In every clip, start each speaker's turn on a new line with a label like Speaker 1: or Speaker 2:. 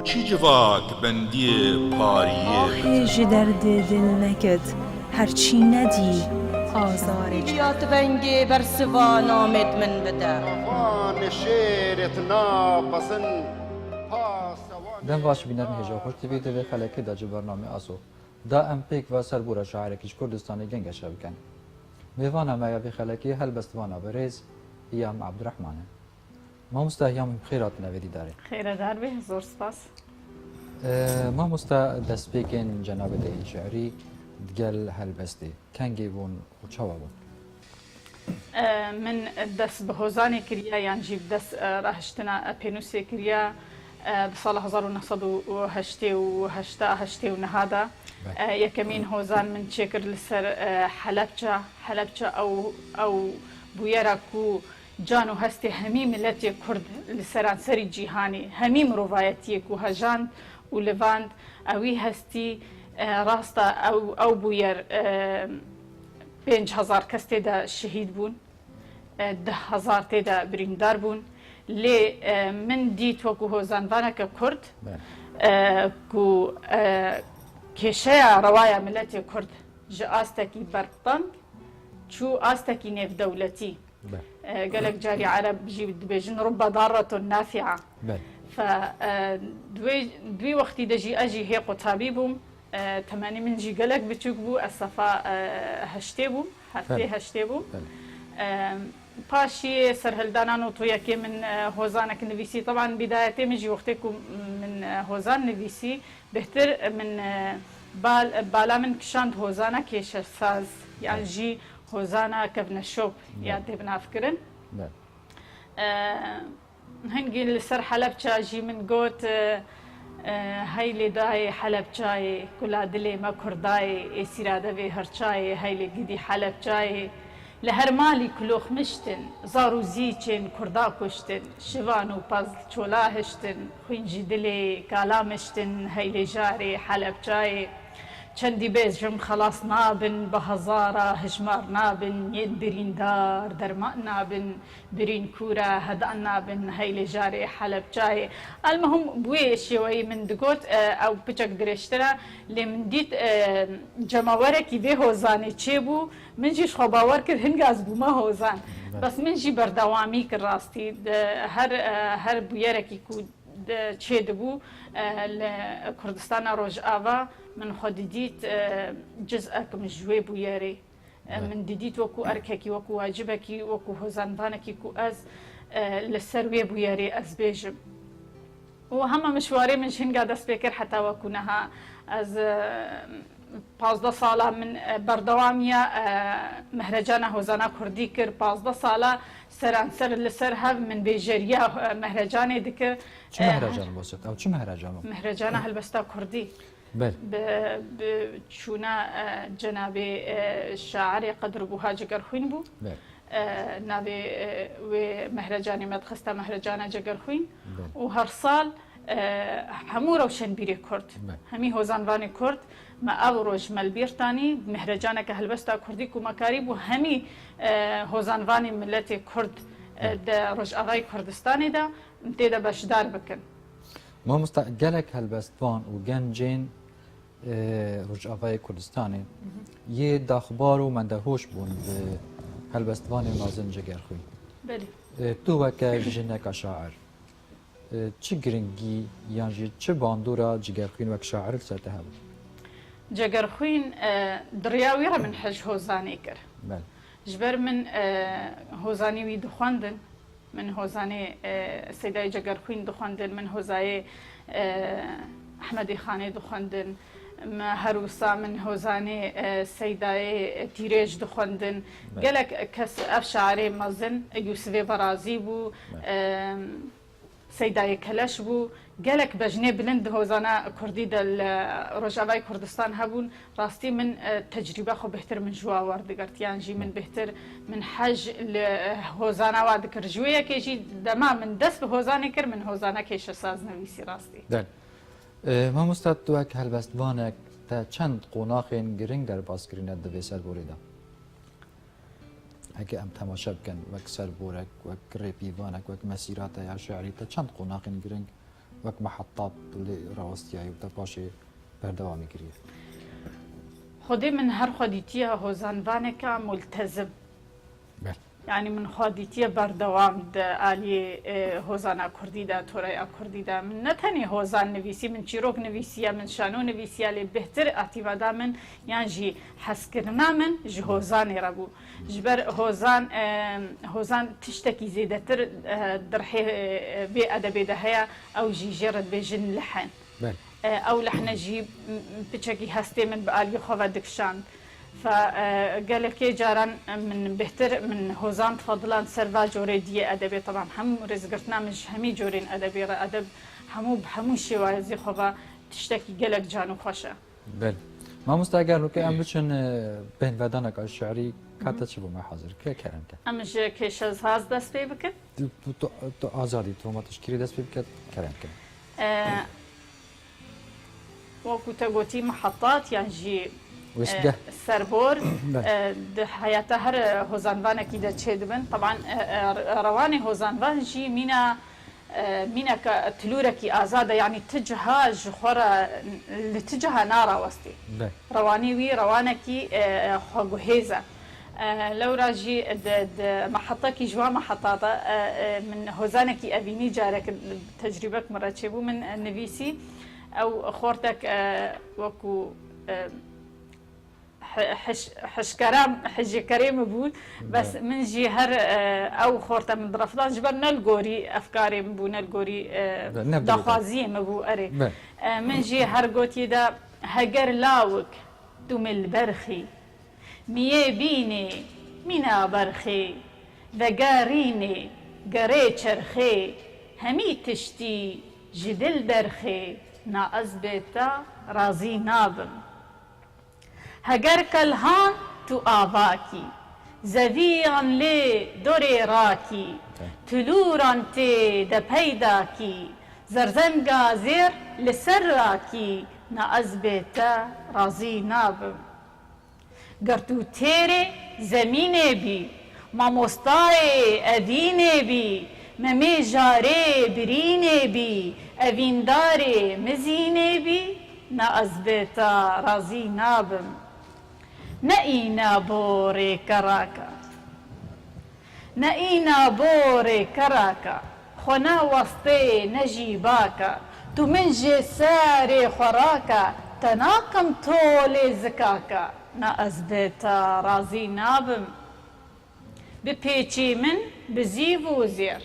Speaker 1: چی جواک بندی پاریه
Speaker 2: آه جی درد دل نکد هرچی ندی آزار
Speaker 3: بیات بنگی بر سوان آمد من بده
Speaker 4: طوفان شيرت ناقصن
Speaker 5: دم باش بینرم هجا خوش تیوی دوی خلکی دا جی برنامه آسو دا ام پیک و سربورا شاعرکیش کردستانی گنگ شبکن میوانا ما یابی خلکی هل بستوانا بریز ایام عبدالرحمنه ما مستهیام خیرات نویدی داره
Speaker 6: خیره دار به زور سپاس
Speaker 5: ما مستا دست پیکن جناب دهی شعری دگل هل بستی کنگی بون و چوا بون
Speaker 6: من دست به هوزانی کریا یعنی جیب دست راهشتنا پینوسی کریا بسال 1988 و نهادا یکمین هوزان من چکر لسر حلبچه او بویرا کو جانو هستی همی ملتی کرد لسران سری جیهانی همی مروایتی کو هجاند و لواند اوی هستی راستا او بویر 5000 کس تیدا شهید بون 10,000 تیدا بریندار بون لی من دیت وکو هوزانوانه که کرد کو کشه روایا ملتی کرد جا آستکی برطنگ چو آستکی نیف دولتی قالك جاري عرب جيب دبيجن رب ضارة نافعة فدوي وقتي دجي أجي هيك طبيبهم تماني من جي قالك بتوقبو الصفا هشتيبو هفتي هشتيبو باشي سرهلدانان وطوياكي من هوزانك نفيسي طبعا بدايتي من جي وقتكم من هوزان نفيسي بهتر من بالا من كشاند هوزانا كيش ساز يعني جي هوزانا كفن الشوب يعني بنافكرن هنجي لسر حلبچا جي من قوت هاي لي داي حلبچاي كل دلي ما كرداي اسيراده في هرچاي هاي لي قدي حلبچاي لهر مالي كلوخ مشتن زارو زيچن كردا كشتن شوانو باز چولا هشتن خوينجي دلي كالا مشتن هاي لي جاري حلبچاي چندی بیزم خلاص نابن به هزارا هجمار نابن ید برین دار درمان نابن برین کورا هدان نابن هیل جاری حلب جای المهم بوی شوی من دگوت او بچک درشتره لمن دیت جماوره کی به هوزانی چه بو من جیش خو باور کرد هنگ از بو ما هوزان بس من جی بردوامی کر راستی هر بویره کی کو چه دبو لکردستان روج آوا من خود دیت جزءك من جوي بوياري من ديديت وكو أرككي وكو واجبكي وكو هوزانبانكي كو أز للسروي بوياري أز بيجم وهم مشواري من شين قاعدة سبيكر حتى وكونها أز 15 ساله من بردوامية مهرجان هوزانا كردي كر 15 ساله سر لسر هف من بيجريا مهرجاني دكر
Speaker 5: چه مهرجان بوسط او چه مهرجان
Speaker 6: مهرجان هلبستا كردي
Speaker 5: بل
Speaker 6: بشونا جنابي الشاعر قدر بوها جگر خوين بو نابي ومهرجاني مدخستا مهرجانا جگر خوين وهر صال همو روشن بيري كرد همي هوزانواني كرد ما أوروج ملبيرتاني مهرجانا كهلبستا كردي كومكاري بو همي هوزانواني ملتي كرد دا روج أغاي كردستاني دا متيدا باشدار بكن
Speaker 5: ما مستقلك هلبستوان و گنجين روج أغاي كردستاني يه داخبار و مندهوش بون هلبستوان مازن جگر خوي
Speaker 6: بلي
Speaker 5: تو وكا جنك شاعر چه گرنگی یعنی چه باندورا جگر خوين وك شاعر سرتها
Speaker 6: جگر خوين درياوي را من حج هوزاني كر جبر من هوزاني وي دخواندن من هوزاني سيداي جگر خوين دخواندن من هوزاي احمدي خاني دخواندن هروسا من هوزاني سيداي تيريج دخواندن قالك كس اف شاعري مازن يوسف برازي بو سيداي كلاش بو قالك بجني بلند هوزانا كردي دل رجاوي كردستان هبون راستي من تجربه خو بهتر من جوا ورد قرت يعني جي من بهتر من حج هوزانا وادكر جويه كيجي دما من دس بهوزاني كر من هوزانا كيش ساز نويسي راستي
Speaker 5: دل ما مستد توك هلبستوانك تا چند قوناخين گرنگ در باسکرینت دوی سر بوریدا اگه ام تماشا بکن وک سر بورک وک ریپیوانک وک مسیرات یا شعری تا چند قوناخين گرنگ وەک محطات لێ ڕاوەستیایی و تا پاشێ بەردەوامی کردیە.
Speaker 6: خودی من هەر خودیتیە هۆزانوانێکە ملتەزم. يعني من خودیتیە بەردەوام ئالی هۆزانە کوردیدا تۆرای کوردیدا من نەتەنی هۆزان نویسی من چیرۆک نویسیە من شانۆ نویسیە لێ بهتر ئاتیڤادا من یانژی حەزکردنا من ji هۆزانێ ڕەبوو ji ber هۆزان تشتێکی زێدەتر دڕحێ بێ ئەدەبێدە هەیە ئەو ژی ژێرت بێژن لەحن ئەو لەحنەژی پچێکی هەستێ من بە ئالی خۆڤە دکشاند فقالك جاران من بهتر من هوزان تفضلان سروا جوري دي ادبي طبعا هم رزقتنا مش همي جورين ادبي ادب همو شوازي خبا تشتكي قالك جانو خوشه
Speaker 5: بل ما مستعجل وكي ام بچن بين بدنك الشعري كاتا تشبو ما حاضر كي كلامك
Speaker 6: امش كيشز هاز دست بي بك
Speaker 5: تو ازادي تو ما تشكيري دست بي بك كلامك
Speaker 6: وكو تقوتي محطات يعني جي
Speaker 5: وسجه
Speaker 6: سربور حياته هر هوزانوانه کی ده چه دبن طبعا رواني هوزانوان جي مينا تلوره کی آزاده يعني تجها جخورا لتجها نارا وستي رواني وي روانه کی خوغهيزه لو راجي محطه کی جوا محطات من هوزانه کی ابيني جارك تجربك مره تشبو من نفيسي او خورتك وكو حج كريم بول بس من جي هر او خورته من درفضان جبر نلقوري افكاري مبو نلقوري دخوازيه مبو اري من جي هر قوتي دا هجر لاوك دوم البرخي ميه بيني مينا برخي ذقاريني قري چرخي همي تشتي جدل درخي نا ازبتا رازي نابم هگر کلهان تو آواکی زویان لی دوری راکی تلوران تی ده پیدا کی زرزنگا زیر لسر راکی نا از بیتا رازی نابم گرتو تیره زمینه بی ماموستای اوینه بی ممی جاره برینه بی اوینداره مزینه بی نا از بیتا رازی نابم نئینا بوری کراکا نئینا بوری کراکا خنا وسطی نجیباکا تو من جی ساری خوراکا تناکم تولی زکاکا نا از بیتا رازی نابم بپیچی من بزیو و زیر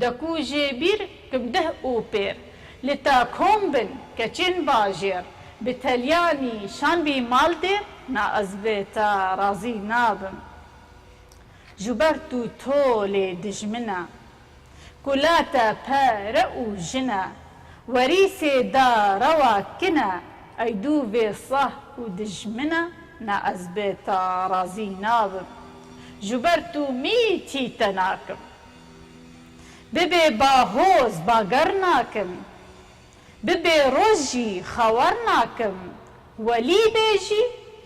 Speaker 6: دکو جی بیر کم ده او پیر لتا کم بن کچین باجیر بتلیانی شان بی مال دیر نا از بیتا رازی نابم جبرتو تولی دجمنا کلاتا پارو جنا وریسی دا رواکنا ایدو بی صح و دجمنا نا از بیتا رازی نابم جبرتو میتی تناکم ببی باهوز باگر ناکم ببی روژی خور ناکم ولی بیجی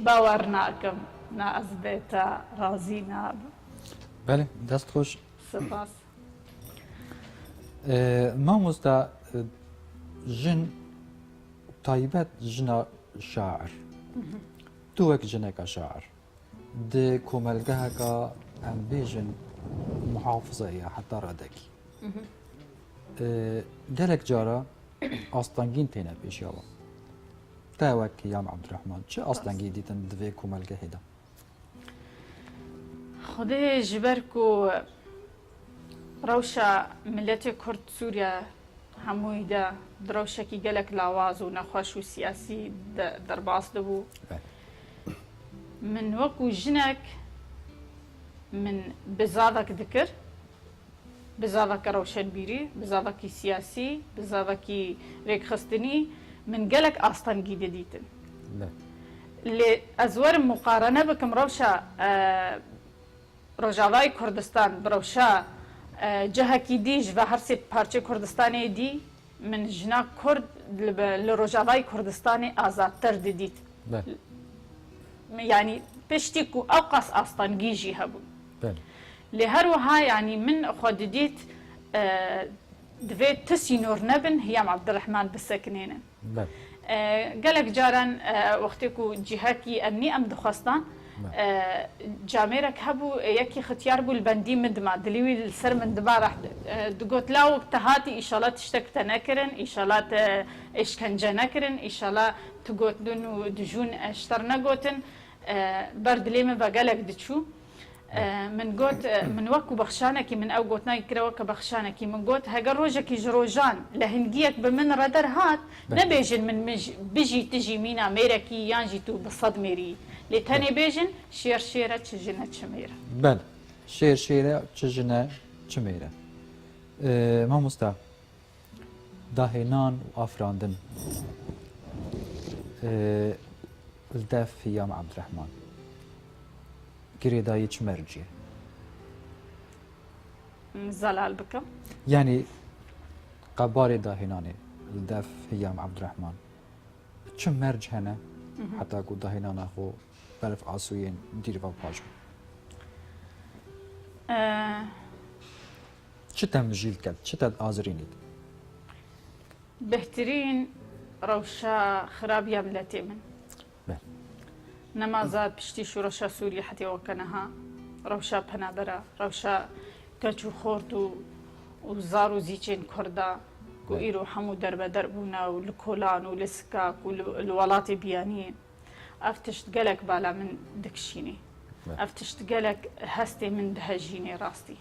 Speaker 6: باور ناکم نا از بیتا رازی نابم
Speaker 5: بله دست خوش
Speaker 6: سپاس
Speaker 5: ما مستا جن طيبات جنا شاعر توك جنك شاعر دي كوملقاك ام بيجن محافظة حتى ردكي قالك جارة أسطنجين تينا بيشيوا تاوك يا عبد الرحمن شو أسطنجي ديتن دوي كوملقا هيدا
Speaker 6: خدي جبركو روشا ملت كرد سوريا هموی دا دروشکی گلک لاواز و نخوش و سیاسی در باس دبو من وكو جنك من بزاوك ذكر بزاوك روشن بيري بزاوك سياسي بزاوك ريك خستني من قلك أصلا جيدة ديتن اللي أزور مقارنة بكم روشا روجاواي كردستان بروشا جهكي ديج و هر سي پارچه كردستاني دي من جنا كرد لروجاواي كردستاني آزادتر ديت يعني بشتيكو أوقاس أصلا جيجي هبو لهروها يعني من خود ديت دوێت تسی نۆر نەبن هیام عەبدوڕەحمان بسەکنێنن
Speaker 5: بله
Speaker 6: gelek caran wextê ku cîhekî em nî em dixwestan camêrek hebû yekî xitiyar bû li bendî min dima dilî wî li ser min diba rex digot law te hatî îşallah tiştek te nekirin îşallah te eşkence nekirin îşallah tu gotin û dijûn eşter negotin ber dilê min ve gelek diçû من got min wekû bexşanekî min ew gotinayê kire weke bexşanekî min got heger rojekî ji rojan li hingiyek bi min re derhat nebêjin min bijî tu jî mîna mêrekî yan jî tu bi sed mêrî lê tenê bêjin şêr şêre çi jine çi mêre
Speaker 5: بله شیر شیره چجنه چمیره ماموستا داهنان و افراندن الدف هیام عبدالرحمن گریدایی چمرجیه
Speaker 6: zelal bikim
Speaker 5: يعني قبار داهناني الدف هيام عبد الرحمن چم مرج هنا حتى قد داهنان اخو بلف عصوين دير باجو چه تمجيل كد چه تد آزريني
Speaker 6: بهترین ڕەوشە خراپە ملەتێ من نەمازات پشتی شوڕەشە سووری حەتێوەکەنەها ڕەوشە پەنابەرە ڕەوشە کەچ و خۆرد و زار و زیچێن کووردا و ئیر و هەموو دەربەدەر بوونە و لە کۆلان و لە سکاک و لە وڵاتی بیانیە ئەف تشت گەلێک بالا من دکشینێ ئەف تشت گەلێک هەستێ من دهەژینێ ڕاستی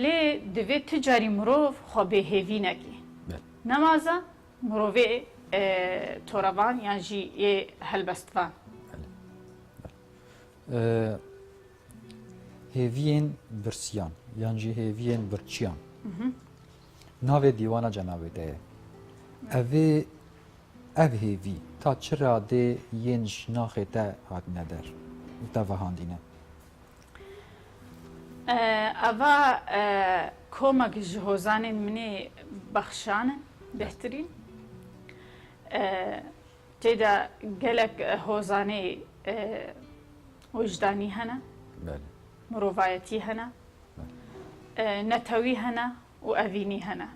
Speaker 6: لێ دەوێت تجاری مرۆڤ خۆ بێهێڤینەکی نەمازە مرۆڤێ تۆرەبان یان ژی ێ هەلبەستوان
Speaker 5: هێڤین برسیان یان جی هێڤین برچیان ناوێ دیوانە جەناوێتەیە ئەvê ev hêvî ta çi radê yên ji naxê te hatine der te vehandîne
Speaker 6: ئەڤا کۆمەک ji hozanên minê bexşanin bêhtirîn têda gelek hozanê wijdanî hene mirovayetî hene netewî hene û evînî hene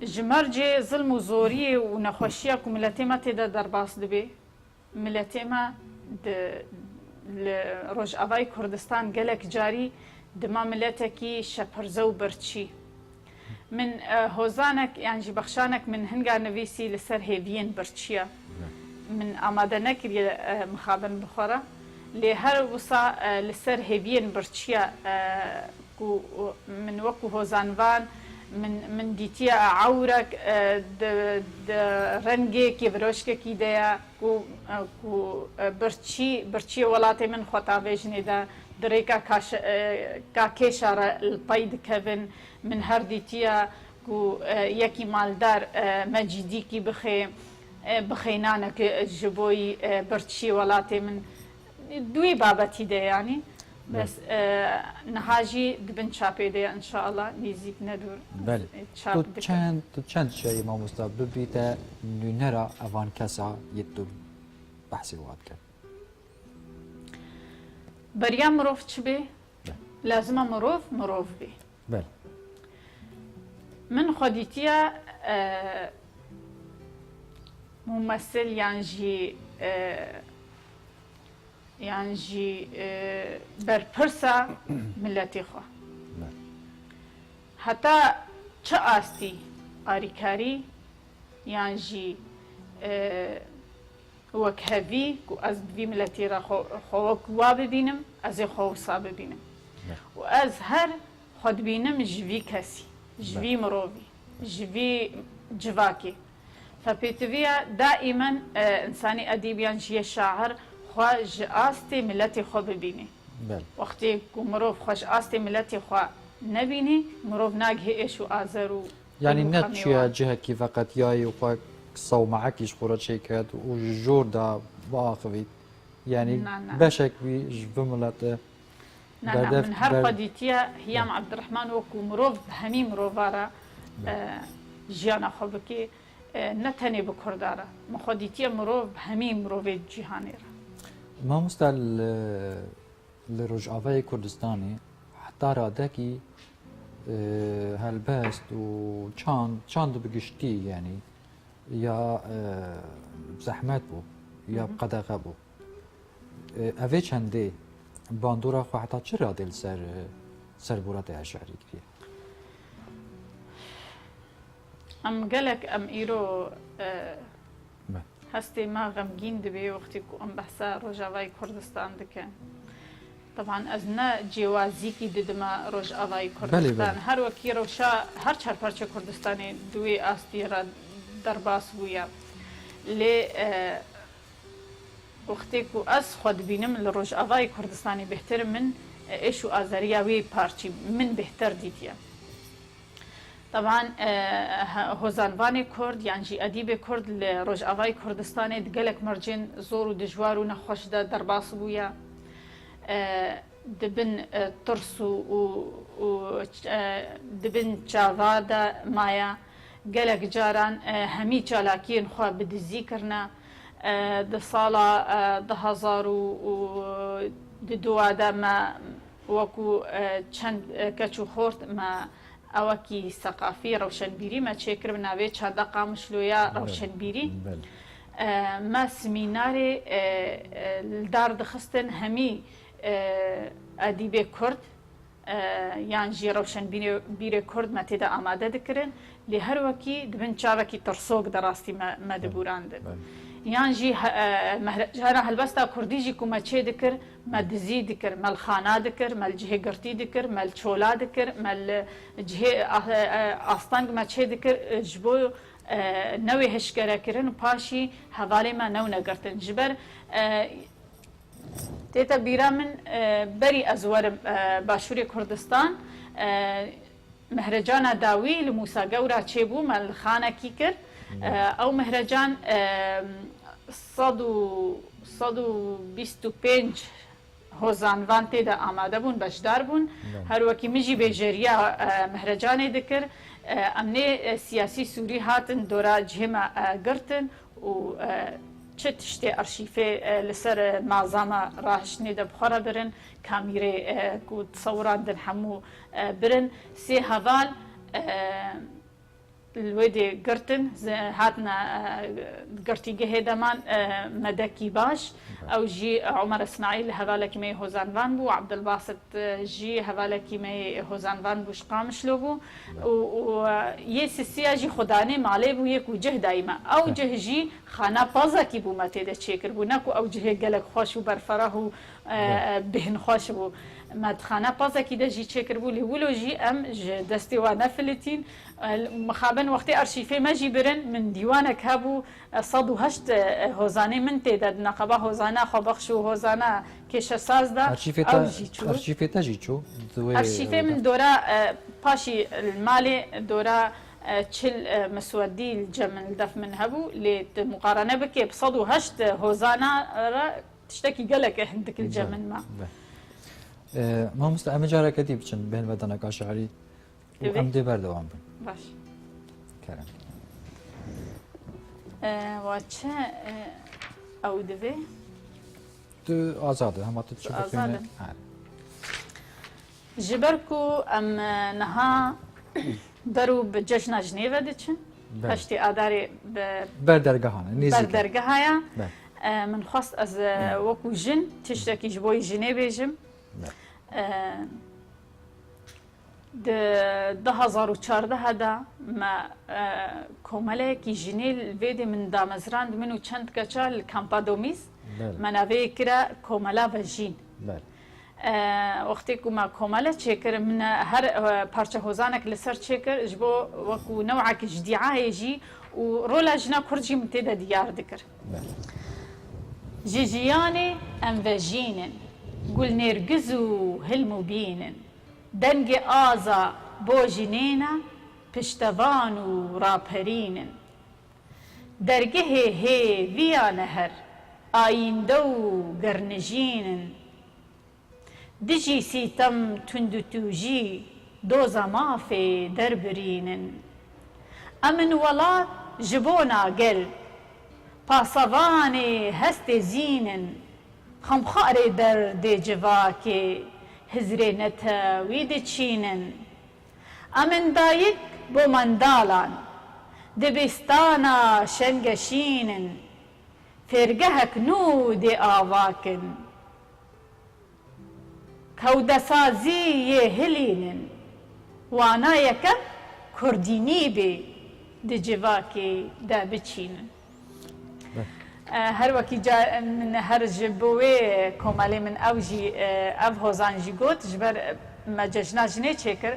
Speaker 6: ji mercê zilm û zoriyê û nexweşiya ku miletê me têde derbas dibe miletê me li Rojavayê Kurdistan gelek carî dima miletekî şeperze û birçî min hozanek yan jî bexşanek min hinga nivîsî li ser hêviyên birçiya min amade nekiriye mixabin bixwara lê her wisa li ser hêviyên birçiya ku min wekû hozanvan min dîtiye ewrek di rengekî viroşkekî de ye ku birçî welatê min xwetavêjinê de di rêka kêşa re li pey dikevin min her dîtiye ku yekî maldar mecîdîkî bixênanek ji bo birçî welatê min duî babetî de yanî بس نهاجی دبن چاپی ده ان شاء الله نزیک ندور
Speaker 5: بله تو چند شایی ما مستا ببیته نونرا اوان کسا یتو بحثی واد کرد
Speaker 6: بریا مروف چی بی؟ لازمه مروف بی
Speaker 5: بله
Speaker 6: من خودیتیا ممثل یان جی برپرسا ملتی خوا حتی چه آستی آریکاری یان جی وەکهەوی و ئەس دوی ملەتی را خۆوەک وا ببینم ئەزێ خۆوسا ببینم و ئەس هەر خۆ دبینم ژوی کەسی ژوی مرۆڤی ژوی جڤاکێ فپێتڤیە دائیمەن ئینسانی ئەدیبیان ژیە شاعر خوا ji astê miletê xwe bibînê wextê ku mirov xwe ji astê miletê xwe nebînî mirov nagihê êş û azer û
Speaker 5: yani ne çiye cihekî veqet yayê xwe sewmehekî ji xwe re çêket û ji jor da biaxivît yani beşek wî ji vi miletê
Speaker 6: min her xwe dîtiye Hiyam Abdurrahman wekû mirov bi hemî mirovara jiyana xwe bikê ne tenê bi Kurda re min xwe dîtiye mirov bi hemî mirovê cîhanê re
Speaker 5: مامۆستا لرجعوي كردستاني حتى رادكي هالبست وشاند بقشتي يعني يا بزحمت بو يا بقدغه بو اوه چنده باندورا خو حتى چه رادل سر بورات اشعری کریه
Speaker 6: ام قالك ام ايرو هستي ما غمجين دبي وقتي ام بحثا روجاواي كردستان دكان طبعا ازنا جوازيكي ددما روجاواي كردستان هر وكي روشا هر چهار پارچه كردستاني دوي استيرا درباس بويا لي وقتی کو از خود بینم لروجاوای کردستانی بهتر من ایشو آذریاوی پارچی من بهتر دیدیم. طبعا هوزانوانی کرد یعنی جی ادیب کرد لروجاوای کردستانی دگلک مرجن زور و دجوار و نخوش دا درباس بویا دبن ترسو و دبن چاوادا مایا گلک جاران همی چالاکین خواه بدزی کرنا د سالا 2022 ما وەکو چەند کەچ و خۆرد مە ئەوەکی سەقافی ڕەوشەنبیری مە چێکرد ناوێ چادە قامشلۆیە ڕەوشەنبیری مە سمینارێ دار دەخستن هەمی ئەدیبێ کورد یان ژی ڕەوشەنبیرێ کورد مە تێدا ئامادە دەکردن لێ هەروەکی دبن چاوەکی تەرسۆک دەڕاستی مە دەبوراندن یان جی مهرجانا هلبستا کردی جی کومه چه دکر مل دزی دکر مل خانه دکر مل جه گرتی دکر مل چولا دکر مل جه آستانگ ما چه دکر جبو نوی هشکره کرن و پاشی حوالی ما نو نگرتن جبر تیتا بیرا من بری ازوار باشوری کردستان مهرجانا داوی لموسا گورا چه بو مل خانه کی کر او مهرجان 125 هۆزانوان تێدا ئامادە بوون بەشدار بوون هەروەکی مژی بێژێریە مهرجانێ دکرد ئەمنێ سیاسی سووری هاتن دۆرا جهێمە گرتن و چ تشتێ ئەرشیفێ لەسەر مازامە ڕاهشتنێ دەبخۆرە برن کامیرێ و تسەوراندن هەموو برن سێ هەڤال الويدي قرتن هاتنا قرتي جهدا مان مدكي باش او جي عمر اسماعيل هذالك مي هوزان فان بو عبد الباسط جي هذالك مي هوزان فان بو شقامش لوبو و يسسيا جي خداني مالي بو يكو جه دايما او جه جي خانا بازا كي بو متى ده تشكر بو نكو او جه قالك خوش وبرفره بهن خوش بو مدخانه پازا کی ده جی چکر بولی ولو جی ام دستی و نفلتین مخابن وقتی ارشیفه ما جی برن من دیوانک هبو 108 هوزانه من تیدد نقبه هوزانه خوبخش و هوزانه کش ساز ده
Speaker 5: ارشیفه تا جی چو
Speaker 6: ارشیفه من دورا پاشی المالی دورا چل مسودی الجمن الدف من هبو لی مقارنه بکی ب 108 هوزانه را تشتكي قالك عندك الجمن ما
Speaker 5: ما مستعمل جارة كتيب چن بين بدنك أشعري وأم دي بردوام بن
Speaker 6: باش
Speaker 5: كرم
Speaker 6: واتشا أو دبي
Speaker 5: تو آزاده هم تشوف
Speaker 6: آزاده جبركو أم نها درو بجشنا جنيفا ديتشن هشتي آداري
Speaker 5: بردرگاهانه نزيك
Speaker 6: بردرگاهايا من خواست از وکو جن تشتکی جبوی جنه بیجم ده 2014 دا ما کومله کی جنه الویدی من دامزراند منو چند کچا الکامپادومیز من اوه کرا کومله و جین وقتی که ما کومله چکر من هر پارچه هوزانک لسر چکر جبو وکو نوعک جدیعه جی و رولا جنا کرجی متیده دیار دکر جيجياني أنفجين قل نرجزو هالمبين دنج آزا بوجنينا بشتفانو رابرين درجه هي فيا نهر آين دو قرنجين دجي سيتم تندتوجي دوزا ما في دربرين أمن ولا جبونا قل پاسوانی هست زینن خەمخارێ دەردێ جڤاکێ هزرێ نەتەوی دەچینن ئەمندایک بۆ منداڵان دبستانە شەنگەشینن فێرگەهەک نو دێ ئاواکن کەودەسازی یێ هلینن وانایەکە کوردینی بێ دجڤاکێ دا بچینن هەر وەکی من هەر ji bo wê komelê min ew jî ev hozan jî got ji ber me cejna jinê çêkir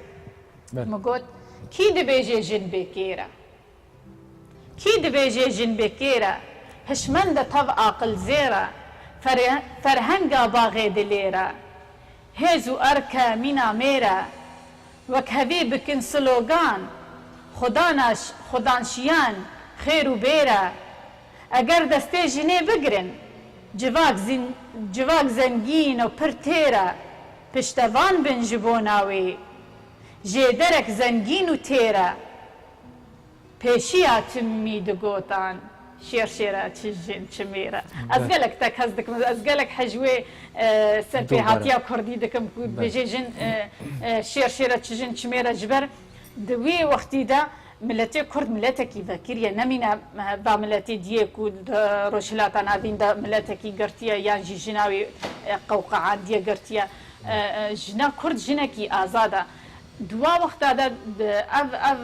Speaker 6: min got kî dibêje jin bêkêr e kî dibêje jin bêkêr e hişmend e tev aqil zêr e ferhenga baxê dilêr e hêz û erke mîna mêr e wek hevî bikin slogan xodanşiyan xêr û bêr e eger destê jinê bigirin civak zengîn û pir têr e piştevan bin ji bo navê jê derek zengîn û têr e pêşiya timî digotan şêrşêra çi jin çi mêr e ez gelek te hez dikim ez gelek hejwê serpêhatiya kurdî dikim ku bêjê jin şêrşêra çi jin çi mêr e ji ber di wê wextî de ملتê Kurd miletekî vekiriye nemîne va miletê diyê ku rojhilata navîn de miletekî girtiye yan jî jina wê qewqean diye girtiye jina Kurd jinekî azad e duwa wexta de ev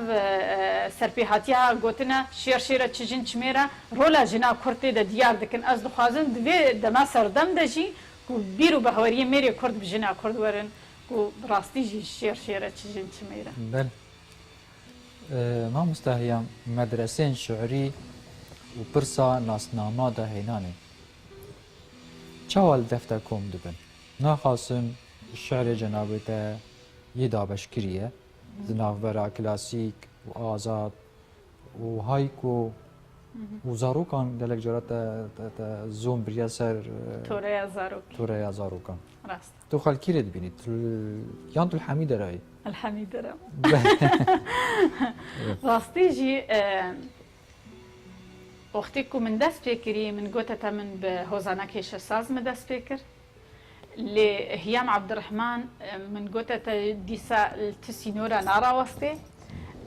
Speaker 6: serpêhatiya gotina şêrşêra çi jin çi mêr e rola jina Kurdê de diyar dikin ez dixwazim di vê dema serdem de jî ku bîr û bihwariyê mêrê Kurd bi jina Kurd werin ku rastî jî şêrşêra çi jin çi mêr e
Speaker 5: ما مستهيا مدرسين شعري وبرسا ناسنامه ده هيناني چاوال دفتركم دبن ناخاسم الشعر جنابته يدا بشكريه زنافبرا كلاسيك وآزاد وهايكو وزاروكان دلك جرات زوم بريا سر توريا زاروكان
Speaker 6: راست
Speaker 5: تو خالكي رد بيني يانتو الحميدة راي
Speaker 6: الحميدة راي راستي جي وقتكو من دست فكري من قوتة من بهوزانا كيش ساز من دست فكر لهيام عبد الرحمن من قوتة ديسا التسينورا نارا وسطي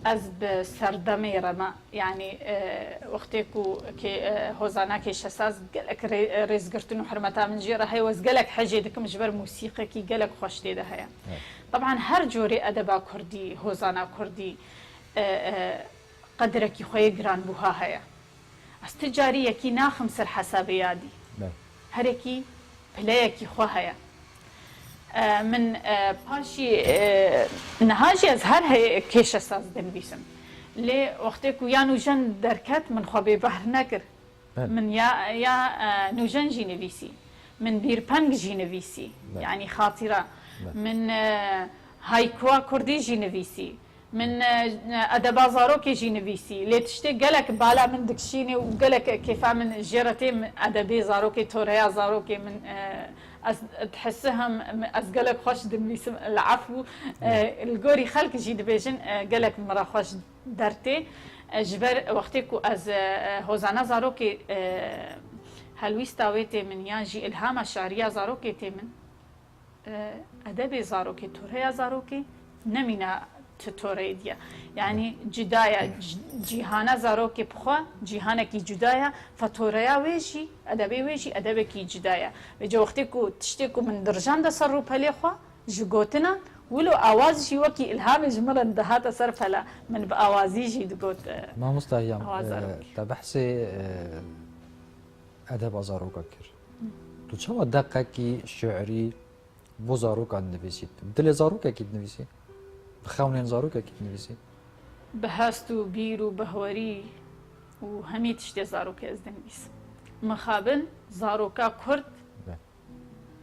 Speaker 6: از بسردمي رما يعني وقتكو كي هوزانا كيش ساز قالك رزقرتن وحرمتها من جيرة هاي وز قالك حاجة دكم جبر موسيقى كي قالك خوش ده هيا طبعا هر جوري أدبا كردي هوزانا كردي قدرك خوي جران بوها هيا استجارية كي ناخم سر حسابيادي هركي بلايكي خو هيا من باشي نهاجي از هر هي كيش اساس دنبيسم لي وقتكو يا نوجن دركت من خوبي بحر نكر من يا نوجن جي نفيسي من بيربانج جي نفيسي يعني خاطره من هايكوا كردي جي نفيسي من ادبا زاروكي جي نفيسي لي تشتي قالك بالا من دكشيني وقالك كيف من جيرتي من ادبي زاروكي توريا زاروكي من تحسهم أزقلك خوش دميسم العفو الجوري خلق جيد بيجن قالك مرة خوش درتي جبر وقتكو از هوزانا زاروكي هلويس تاويتي من يانجي إلهام الشعرية زاروكي تيمن أدبي زاروكي توريا زاروكي نمينا توري ديا يعني جدايا جيهانا زاروكي بخوا جيهانكي جدايا فتوريا ويجي ادبي ويجي ادبكي جدايا بيجي وقتكو تشتكو من درجان ده صرو بليخوا جوتنا ولو اوازي شي وكي الهام جمرن دهات صرفلا من باوازي جي دغوت
Speaker 5: ما مستهيام تبحثي ادب زاروكا كر تو شو دقيقي شعري بو زاروكا نفيسيت بدل زاروكا كي نفيسي بخونين زاروكا كي نفيسي
Speaker 6: بهاستو بيرو بهوري وهمي تشتي زاروكا ازدن بيس مخابل زاروكا كرد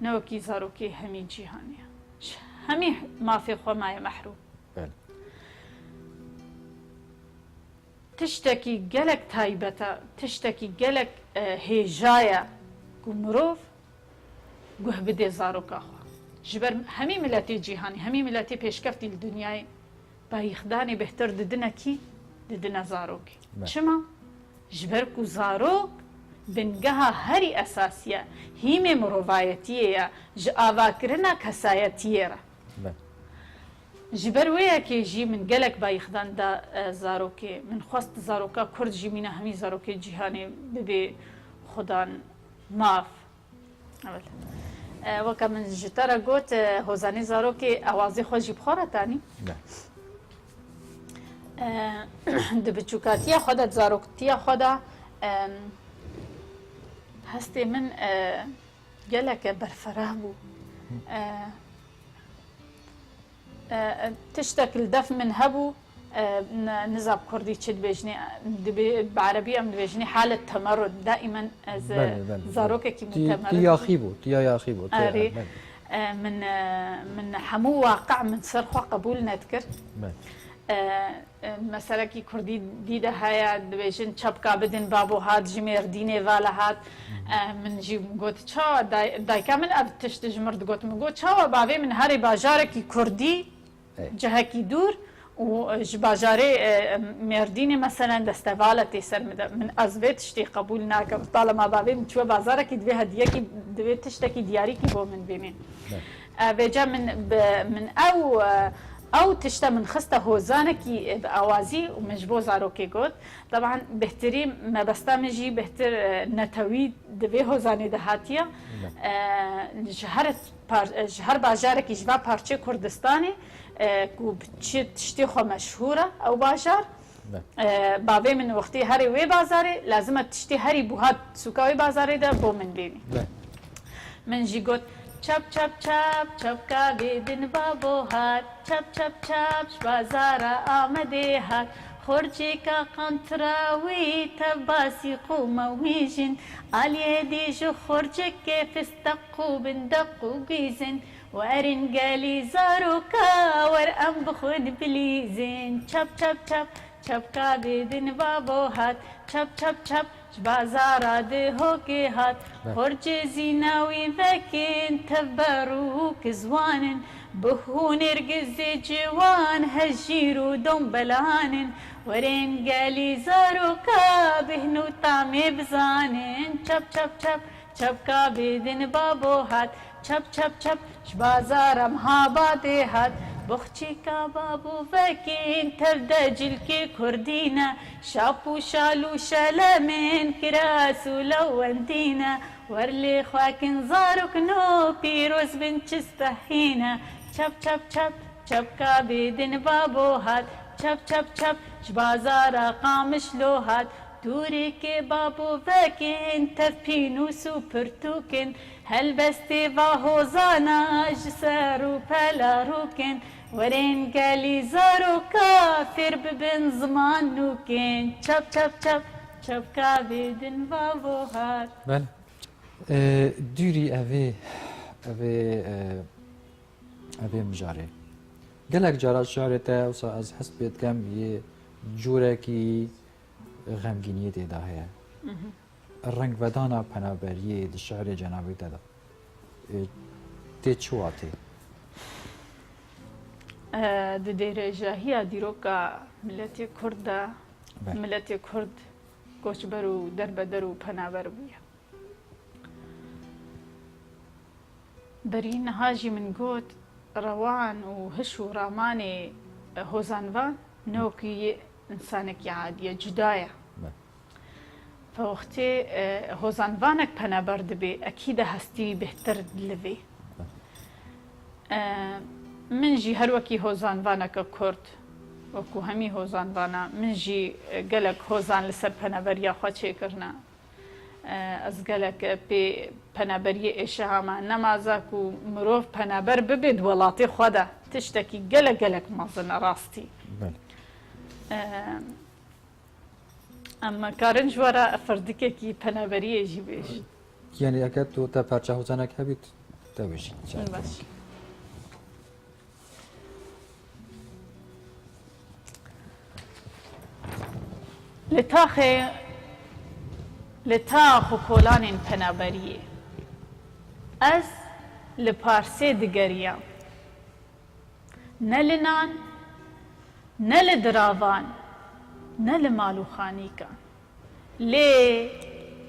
Speaker 6: نوكي زاروكي همي جيهانيا همي ما في خمايا محروم تشتكي قلق تايبتا تشتكي قلق هيجايا قمروف قه بدي زاروكا خوا جبر همي ملاتي جيهاني همي ملاتي بيشكفتي الدنياي بايخداني بهتر ددنا كي ددنا زاروكي شما جبركو زاروك بنگەها هەری ئەساسیە هیمێ مرۆڤایەتیەیە ji avakirina kesayetiyê re ji ber wê yekê jî min gelek bayixdan da zarokê min xwest zaroka Kurd jî mîna hemî zarokê cîhanê bibe xudan mav weka min ji te re got hozanê zarokê awazê xwe jî bixwe re tanî di biçûkatiya xwe de zaroktiya xwe de hestê min geleke berferah bû tiştek li def min hebû nizab Kurdî çi dibêjinê bi'erebî em dibêjinê halet temerrud daîmen ez zarokekî
Speaker 5: تیاخی بوو تیا یاخی بوو
Speaker 6: من hemû waqe min ser xwe qebûl nedikir meselekî Kurdî dîde heye dibêjin çepka bidin babo hat ji Mêrdînê vala hat min jî got çawa dayika min ev tiştî ji mir digot min got çawa bavê min herê bajarekî Kurdî cihekî dûr û ji bajarê Mêrdînê meselen destevala tê ser mide min ez vê tiştê qebûl nakim talema bavê min çûye bazarekî divê hediyekî divê tiştekî diyarîkî bo min bîne vêce min ew tişte min xiste hozanekî bi awazî û min ji bo zarokê got teban bihtirî mebesta min jî bihtir netewî di vê hozanê de hatiye ji her bajarekî ji va parçê Kurdistanê ku çi tiştê xwe meşhûr e ew bajar bavê min wextî herê wê bazarê lazim e tiştê herî buhat sûka wê bazarê de bo min bînî min jî got çap çap çap çapka bêdin babo hat çap çap çap ji bazara Amedê hat xorcêka qantira wî tev basî qûma wî jin aliyê dî ji xorcekê fisteq û bindeq û gîzin werin gelî zaroka wer em bixwin bilîzin çap çap çap çapka bêdin babo hat çap çap çap ji bazara dihokê hat xorcê zîna wî vekin tev berûk zwanin bi hûnêrgizê ciwan hejîr û dombelanin werên gelî zaroka bihn û tamê bizanin çap çap çap çapka bêdin babo hat çap çap çap ji bazara Mehabadê hat بخچیکا بابو وکین تف ده جلکی کردینا شاپو شالو شلمین کراسو لوندینا ورلی خواکن زاروکنو پیروز بن چستحینا چپ چپ چپ چپکا بیدن بابو هات چپ چپ چپ جبازارا قامش لو هات دوری که بابو وکین تف پینو سوپرتوکن هل بستی و هوزانا جسرو پلاروکن ورين قالي زارو كافر ببن زمان نوكين چپ چپ چپ چپ كابدن بابو هات
Speaker 5: بله دوری اوه مجاره گلک جارات شعرته وصا از حس بيت كم بيه جوركي غمگینی دیده هيا الرنگ ودانا پنابریه دی شعر جنابی دادا تی چواتی
Speaker 6: د دێرەژاهیە دیرۆکە ملەتی کوردە ملەتی کورد کۆچبەر و دەربەدەر و پەنابەر بووە بەری نەهاژی من گوت ڕەوان و هش و ڕامانێ هۆزانڤان نەوەکی ئینسانێکی عادیە جودایە فەوەختێ هۆزانڤانێک پەنابەر دەبێ ئەکیدە هەستی بهتر لەوێ من جی هر وکی هۆزانڤانەکە کورد وەکو هەمی هۆزانڤانە من جی گەلک هۆزان لەسەر پەنابەریە خوا چێکردنا ئەس گەلک پێ پەنابەریە ئێشەهاما نەمازاک و مرۆڤ پەنابەر ببێت وڵاتی خوادا تشتێکی گەلە گەلک مەزنە ڕاستی ئەمە کارن ژوارە فردکێکی پەنابەریەژی بێژ
Speaker 5: یعنی ئەگەر تۆ تا پارچە هۆزانێک هەبیت دەوێژی
Speaker 6: باش لتاخ و کۆلانên پەنابەریێ ئەس li parsê digeriyam ne li nan ne li diravan ne li mal û xanîkan lê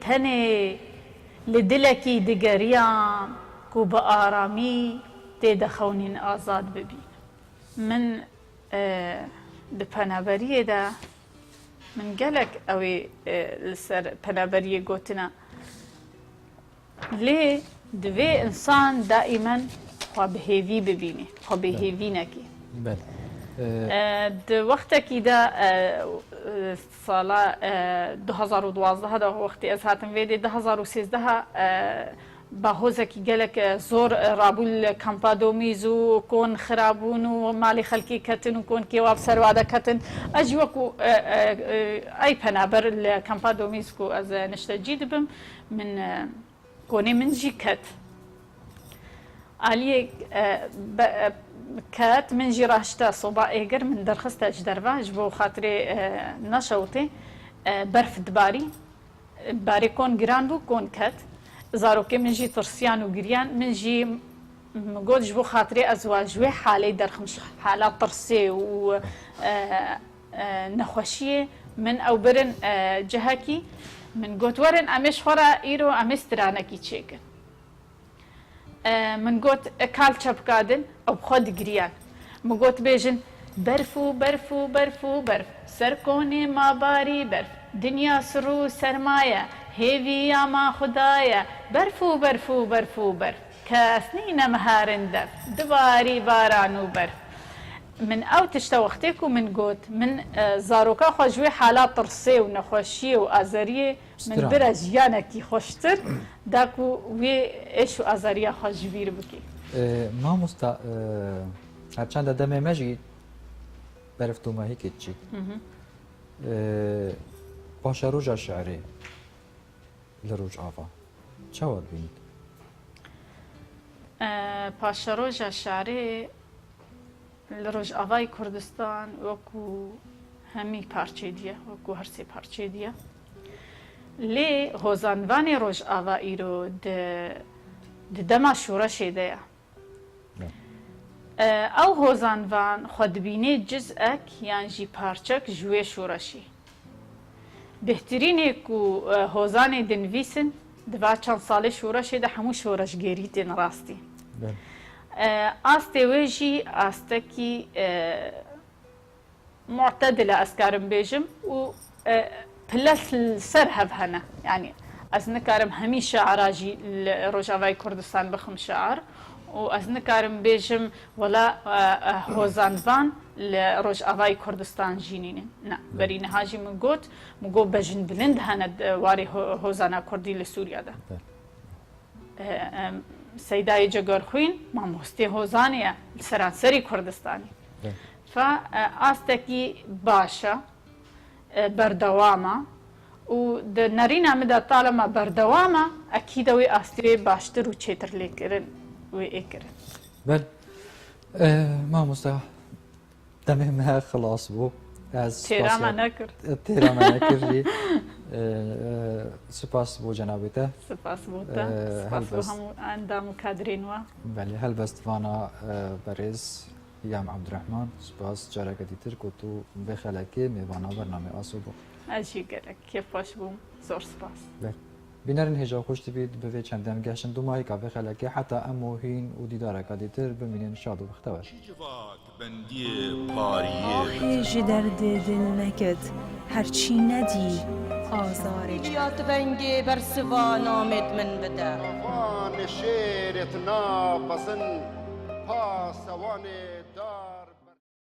Speaker 6: تنێ لە دلێکی دگەریان و بە ئارامی تێدەخەونین ئازاد ببین من لە پەنابەریەدا من گەلک ئەوێ لەسەر پەنابەریە گوتنە لێ دوێ ئینسان دائیمەن خوا بەهێوی ببینێ خوا بەهێوی نەکێ وەختێکیدا ساڵا 2012 وەختی ئەس هاتم وێدێ 2013 باهۆزێکی گەلک زۆر ڕابوو لە کەمپادۆمیز و کۆن خراببوون و ماڵی خەلکی کەتن و کۆن کێواب سەروادە کەتن ئەجی وەکو ئەی پەنابەر لە کەمپادۆمیزک و ئەز نشتەجی دبم من کۆنێ منجی کەت ئالیە کەت منجی ڕاشتە سۆبا ئێگەر من دەرخستە ج دەرڤژ بۆ خااتێ نەشەوتێ بەرف دباری بارێ کۆن گران بوو کۆن کەت زارۆکێ منژی ترسیان و گریان منژی گۆتش بۆ خااتێ ئەزواژوێ حالەی دەرخمش حالا پرسێ و نەخۆشیە من ئەو برن جەهەکی من گوتوەرن ئەمێش خۆرا ئیرۆ ئەمێسترانەکی چێکن من گوت کالچە بکادن ئەو بخۆ دگریان مگوت بێژن بەرف و بەرف و بەرف و بەرف سەر کۆنێ ماباری بەرف دنیا سڕ و سەرمایە هێوی یاما خوددایە بەرف و بەرف و بەرف و بەرف کەسنی نەمەهارن دەف دوواری باران و بەرف من ئەو تشتە وەختێک و من گوت من زارۆکە خۆشوێ حالات ترسێ و نەخۆشیە و ئازەریە من برە ژیانێکی خۆشتر داک و وێ ئێش و ئازاریە خۆشبیر بکەیت
Speaker 5: مامۆستا هەرچەندە دەمێمەژی بەرفتومەهیکێت چی پاشە ڕۆژە شعرێ لە ڕۆژ ئاوا چاوە بینیت
Speaker 6: پاشە ڕۆژە شارێ لە ڕۆژ ئاوای کوردستان وەکو هەمی پارچێ دیە وەکو هەرسێ پارچێ دیە لێ هۆزانوانی ڕۆژ ئاوا ئیرۆ دەما شوورەشێدەیە ئەو هۆزانوان خۆدبینێ جزئەک یانژی پارچەک ژوێ شوورەشی بهترینێک و هۆزانێ دنویسن دوا چەند ساڵی شوورەشێدا هەموو شۆرەشگێری تێن ڕاستی ئاستێ وێژی ئاستەکی معتەدلە ئەسکارم بێژم و پلە سەر هەڤ هەنە یعنی ئەس نکارم هەمی شەعراژی لە ڕۆژاوای کوردستان بخم شەعر و ئەس نکارم بێژم وەلا هۆزانوان لە ڕۆژ ئاوای کوردستان ژینینن نه بەری نەهاژی من گوت مگۆ بەژن بلند هەنە واری هۆزانە کوردی لە سووریادا سەیدای جەگەرخوین مامۆستێ هۆزانەیە سەرانسەری کوردستانی ئاستێکی باشە بەردەوامە و نەرینە مدا تاالەمە بەردەوامە ئەکیدەوەی ئاستێ باشتر و چێتر لێکردن وێ ئێکردن
Speaker 5: بەل مامۆستا دەمێمە خلاص بوو
Speaker 6: تێرامە نەکرد
Speaker 5: تێرامە نەکردی سپاس بۆ جەنابێتە
Speaker 6: سپاس بۆتە هەموو ئەندام و کادرێنوە
Speaker 5: بەێ هەلبەستوانە بەڕێز یام عەبدوڕەحمان سپاس جارێکە دیتر کۆت و بێخەلەکێ میێوانە بەرنامەی ئاسۆ بوو
Speaker 6: ئەژی گەرەک کێپۆش بووم زۆر سپاس
Speaker 5: بینەرن هێژا خۆشتی بیت بەوێ چەندەم گەشن دومای کافێ خەلەکێ حتا ئەم هین و دیدارەکە دیتر بمینێن شاد و بختەوە
Speaker 1: بەندی پاریە
Speaker 2: هێژی دەردێ دل نەکرد هەرچی نەدی ئازارێک
Speaker 3: یات بەنگێ بەرسڤا نامێت من بدە
Speaker 4: وان شێرت ناپەسن پاسەوانێ